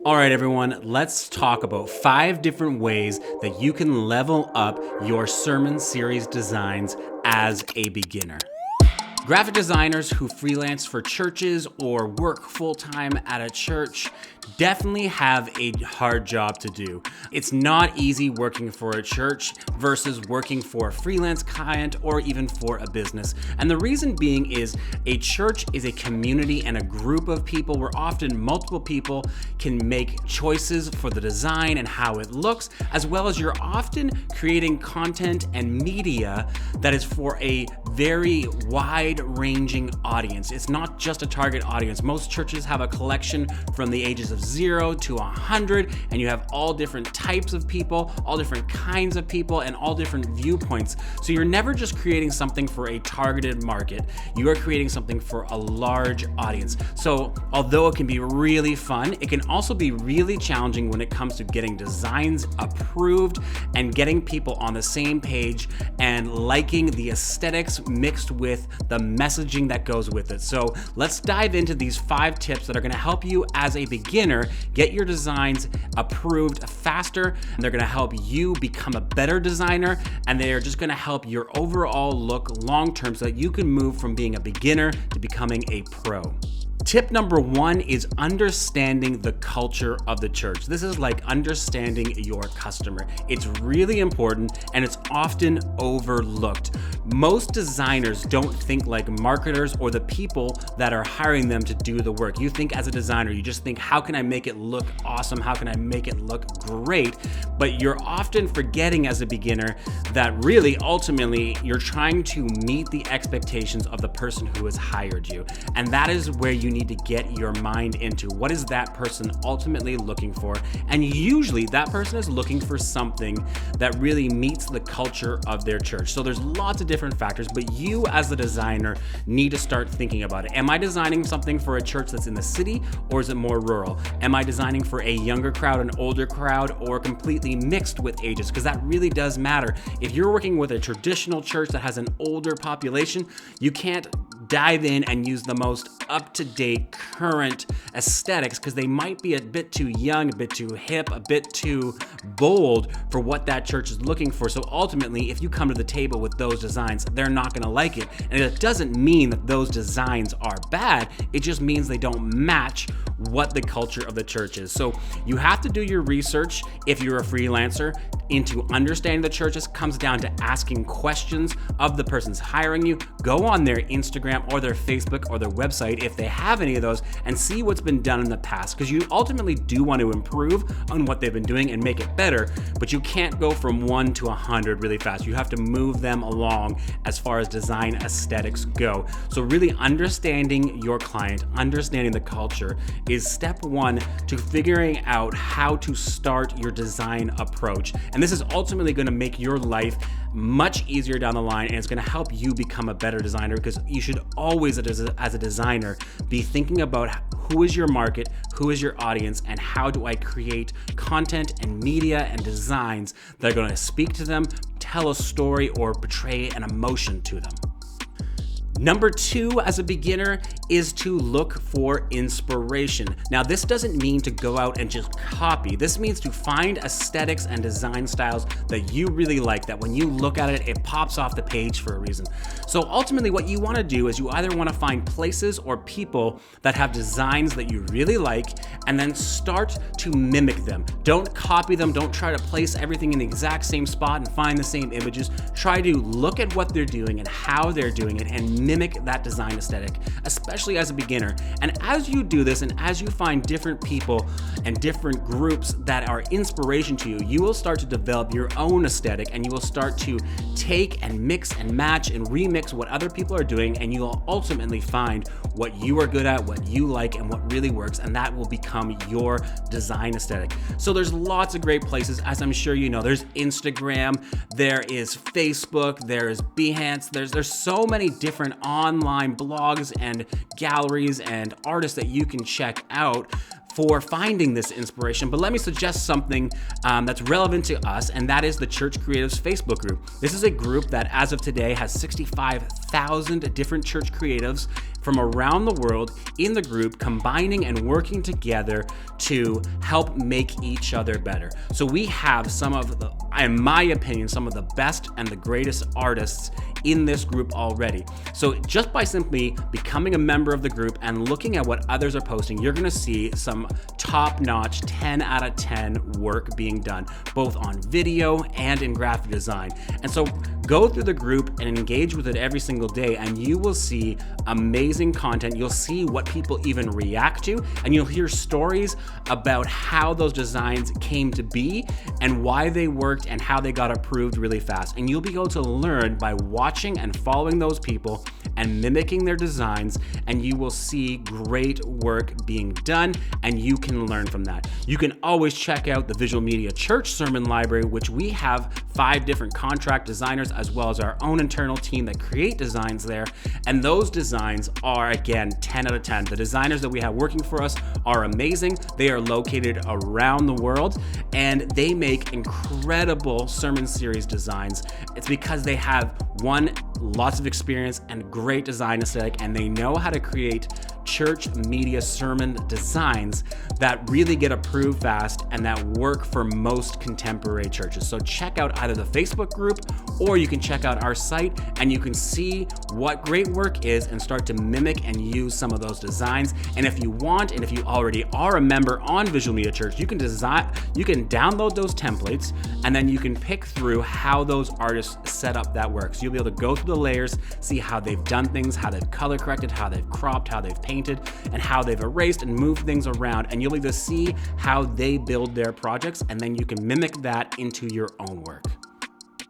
All right, everyone, let's talk about 5 different ways that you can level up your sermon series designs as a beginner. Graphic designers who freelance for churches or work full-time at a church definitely have a hard job to do. It's not easy working for a church versus working for a freelance client or even for a business. And the reason being is a church is a community and a group of people where often multiple people can make choices for the design and how it looks, as well as you're often creating content and media that is for a very wide-ranging audience. It's not just a target audience. Most churches have a collection from the ages of 0 to 100, and you have all different types of people, all different kinds of people, and all different viewpoints. So you're never just creating something for a targeted market. You are creating something for a large audience. So although it can be really fun, it can also be really challenging when it comes to getting designs approved and getting people on the same page and liking the aesthetics mixed with the messaging that goes with it. So let's dive into these 5 tips that are going to help you as a beginner get your designs approved faster. And they're going to help you become a better designer, and they are just going to help your overall look long term so that you can move from being a beginner to becoming a pro. Tip number 1 is understanding the culture of the church. This is like understanding your customer. It's really important and it's often overlooked. Most designers don't think like marketers or the people that are hiring them to do the work. You think as a designer, you just think, how can I make it look awesome? How can I make it look great? But you're often forgetting as a beginner that really, ultimately, you're trying to meet the expectations of the person who has hired you. And that is where you need to get your mind into. What is that person ultimately looking for? And usually that person is looking for something that really meets the culture of their church. So there's lots of different factors, but you as the designer need to start thinking about it. Am I designing something for a church that's in the city, or is it more rural? Am I designing for a younger crowd, an older crowd, or completely mixed with ages? Because that really does matter. If you're working with a traditional church that has an older population, you can't dive in and use the most up-to-date current aesthetics because they might be a bit too young, a bit too hip, a bit too bold for what that church is looking for. So ultimately, if you come to the table with those designs, they're not going to like it. And it doesn't mean that those designs are bad. It just means they don't match what the culture of the church is. So you have to do your research if you're a freelancer into understanding the churches. Comes down to asking questions of the person's hiring you. Go on their Instagram or their Facebook or their website if they have any of those and see what's been done in the past, because you ultimately do want to improve on what they've been doing and make it better, but you can't go from 1 to 100 really fast. You have to move them along as far as design aesthetics go. So really understanding your client, understanding the culture is step 1 to figuring out how to start your design approach. And this is ultimately going to make your life much easier down the line, and it's going to help you become a better designer, because you should always, as a designer, be thinking about who is your market, who is your audience, and how do I create content and media and designs that are going to speak to them, tell a story, or portray an emotion to them. Number 2, as a beginner, is to look for inspiration. Now, this doesn't mean to go out and just copy. This means to find aesthetics and design styles that you really like, that when you look at it, it pops off the page for a reason. So ultimately, what you want to do is you either want to find places or people that have designs that you really like, and then start to mimic them. Don't copy them. Don't try to place everything in the exact same spot and find the same images. Try to look at what they're doing and how they're doing it and mimic that design aesthetic, especially as a beginner. And as you do this, and as you find different people and different groups that are inspiration to you, you will start to develop your own aesthetic, and you will start to take and mix and match and remix what other people are doing, and you will ultimately find what you are good at, what you like, and what really works, and that will become your design aesthetic. So there's lots of great places, as I'm sure you know. There's Instagram, there is Facebook, there is Behance, there's so many different online blogs and galleries and artists that you can check out for finding this inspiration, but let me suggest something that's relevant to us, and that is the Church Creatives Facebook group. This is a group that as of today has 65,000 different church creatives from around the world in the group, combining and working together to help make each other better. So we have some of the, in my opinion, some of the best and the greatest artists in this group already. So just by simply becoming a member of the group and looking at what others are posting, you're gonna see some top-notch 10 out of 10 work being done, both on video and in graphic design. And so go through the group and engage with it every single day, and you will see amazing content. You'll see what people even react to, and you'll hear stories about how those designs came to be and why they worked and how they got approved really fast. And you'll be able to learn by watching and following those people and mimicking their designs, and you will see great work being done, and you can learn from that. You can always check out the Visual Media Church Sermon Library, which we have 5 different contract designers as well as our own internal team that create designs there. And those designs are, again, 10 out of 10. The designers that we have working for us are amazing. They are located around the world, and they make incredible sermon series designs. It's because they have, one, lots of experience and great design aesthetic, and they know how to create church media sermon designs that really get approved fast and that work for most contemporary churches. So check out either the Facebook group, or you can check out our site and you can see what great work is and start to mimic and use some of those designs. And if you want, and if you already are a member on Visual Media Church, you can download those templates, and then you can pick through how those artists set up that work. So you'll be able to go through the layers, see how they've done things, how they've color corrected, how they've cropped, how they've painted, and how they've erased and moved things around, and you'll be able to see how they build their projects, and then you can mimic that into your own work.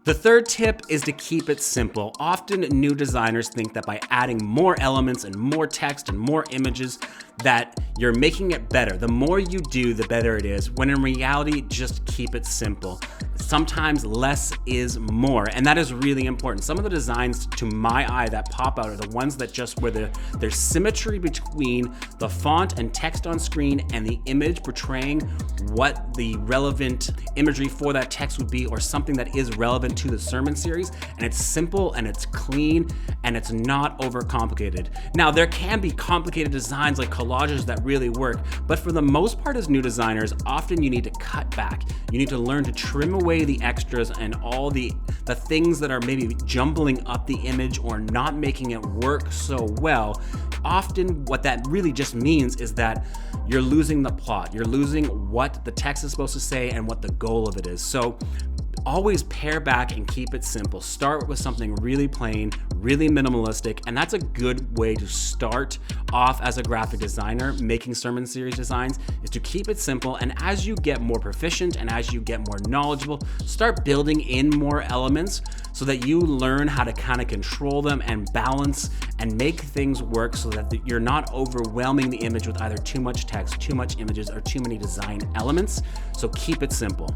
The third tip is to keep it simple. Often new designers think that by adding more elements and more text and more images that you're making it better. The more you do, the better it is, when in reality, just keep it simple. Sometimes less is more, and that is really important. Some of the designs to my eye that pop out are the ones that just where there's symmetry between the font and text on screen and the image portraying what the relevant imagery for that text would be, or something that is relevant to the sermon series, and it's simple and it's clean and it's not overcomplicated. Now, there can be complicated designs like collages that really work, but for the most part as new designers, often you need to cut back. You need to learn to trim away the extras and all the things that are maybe jumbling up the image or not making it work so well. Often what that really just means is that you're losing the plot. You're losing what the text is supposed to say and what the goal of it is. So always pare back and keep it simple. Start with something really plain, really minimalistic, and that's a good way to start off as a graphic designer making sermon series designs, is to keep it simple. And as you get more proficient and as you get more knowledgeable, start building in more elements so that you learn how to kind of control them and balance and make things work so that you're not overwhelming the image with either too much text, too much images, or too many design elements. So keep it simple.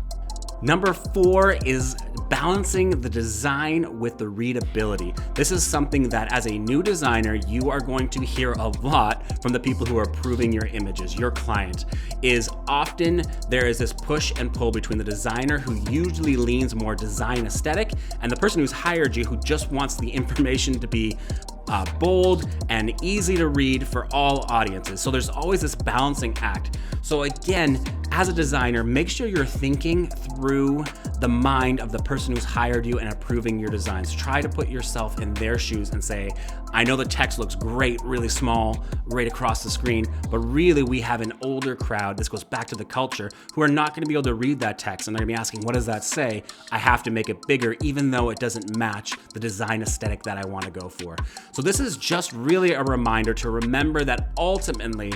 Number 4 is balancing the design with the readability. This is something that as a new designer, you are going to hear a lot from the people who are approving your images. Your client is often, there is this push and pull between the designer who usually leans more design aesthetic and the person who's hired you who just wants the information to be bold and easy to read for all audiences. So there's always this balancing act. So again, as a designer, make sure you're thinking through the mind of the person who's hired you and approving your designs. Try to put yourself in their shoes and say, I know the text looks great, really small, right across the screen, but really we have an older crowd, this goes back to the culture, who are not gonna be able to read that text, and they're gonna be asking, what does that say? I have to make it bigger, even though it doesn't match the design aesthetic that I wanna go for. So this is just really a reminder to remember that ultimately,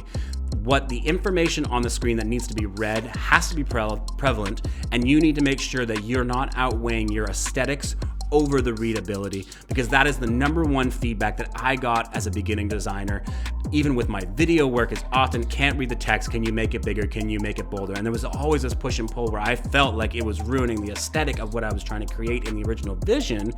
what the information on the screen that needs to be read has to be prevalent, and you need to make sure that you're not outweighing your aesthetics over the readability, because that is the number one feedback that I got as a beginning designer. Even with my video work, is often can't read the text, can you make it bigger, can you make it bolder? And there was always this push and pull where I felt like it was ruining the aesthetic of what I was trying to create in the original vision.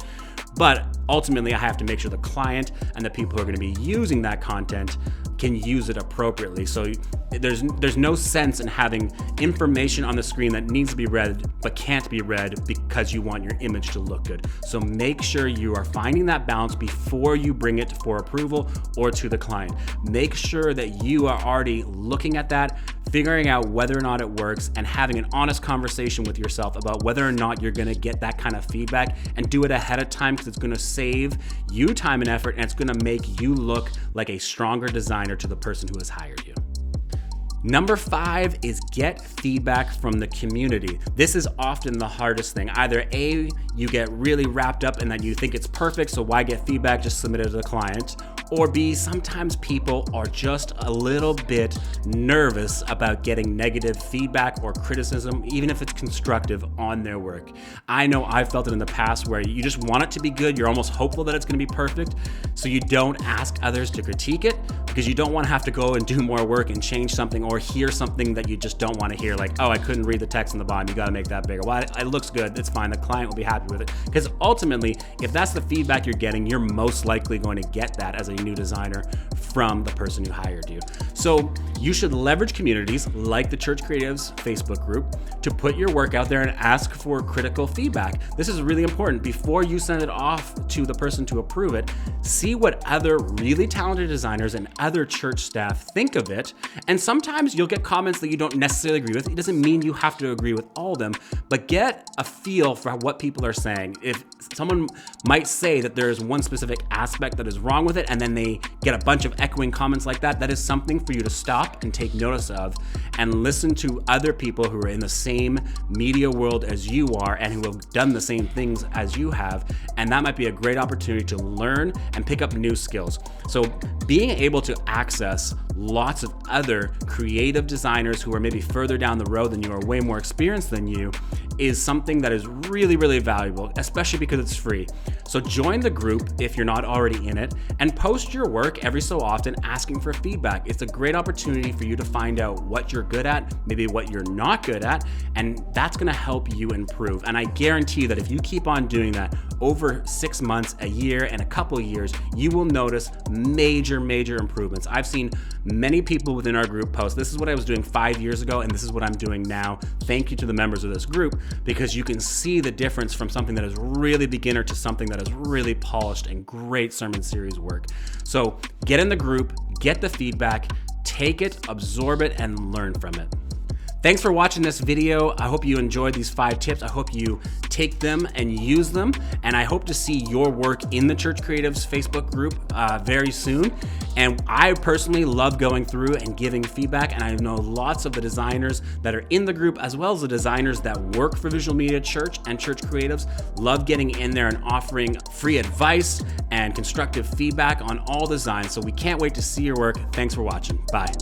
But ultimately I have to make sure the client and the people who are going to be using that content can use it appropriately. So there's no sense in having information on the screen that needs to be read but can't be read because you want your image to look good. So make sure you are finding that balance before you bring it for approval or to the client. Make sure that you are already looking at that, figuring out whether or not it works, and having an honest conversation with yourself about whether or not you're gonna get that kind of feedback, and do it ahead of time, because it's gonna save you time and effort, and it's gonna make you look like a stronger designer to the person who has hired you. Number 5 is get feedback from the community. This is often the hardest thing. Either A, you get really wrapped up in that you think it's perfect, so why get feedback, just submit it to the client. Or B, sometimes people are just a little bit nervous about getting negative feedback or criticism, even if it's constructive, on their work. I know I've felt it in the past where you just want it to be good. You're almost hopeful that it's gonna be perfect, so you don't ask others to critique it, because you don't want to have to go and do more work and change something or hear something that you just don't want to hear, like, oh, I couldn't read the text on the bottom, you got to make that bigger. Well, it looks good, it's fine, the client will be happy with it. Because ultimately, if that's the feedback you're getting, you're most likely going to get that as a new designer from the person who hired you. So you should leverage communities like the Church Creatives Facebook group to put your work out there and ask for critical feedback. This is really important. Before you send it off to the person to approve it, see what other really talented designers and other church staff think of it. And sometimes you'll get comments that you don't necessarily agree with. It doesn't mean you have to agree with all of them, but get a feel for what people are saying. If someone might say that there's one specific aspect that is wrong with it, and then they get a bunch of echoing comments like that, that is something for you to stop and take notice of and listen to other people who are in the same media world as you are and who have done the same things as you have. And that might be a great opportunity to learn and pick up new skills. So being able to access lots of other creative designers who are maybe further down the road than you, are way more experienced than you, is something that is really, really valuable, especially because it's free. So join the group if you're not already in it, and post your work every so often asking for feedback. It's a great opportunity for you to find out what you're good at, maybe what you're not good at, and that's gonna help you improve. And I guarantee that if you keep on doing that over 6 months, a year, and a couple of years, you will notice major improvements. I've seen many people within our group post, this is what I was doing 5 years ago, and this is what I'm doing now. Thank you to the members of this group, because you can see the difference from something that is really beginner to something that is really polished and great sermon series work. So get in the group, get the feedback, take it, absorb it, and learn from it. Thanks for watching this video. I hope you enjoyed these 5 tips. I hope you take them and use them. And I hope to see your work in the Church Creatives Facebook group very soon. And I personally love going through and giving feedback. And I know lots of the designers that are in the group, as well as the designers that work for Visual Media Church and Church Creatives, love getting in there and offering free advice and constructive feedback on all designs. So we can't wait to see your work. Thanks for watching. Bye.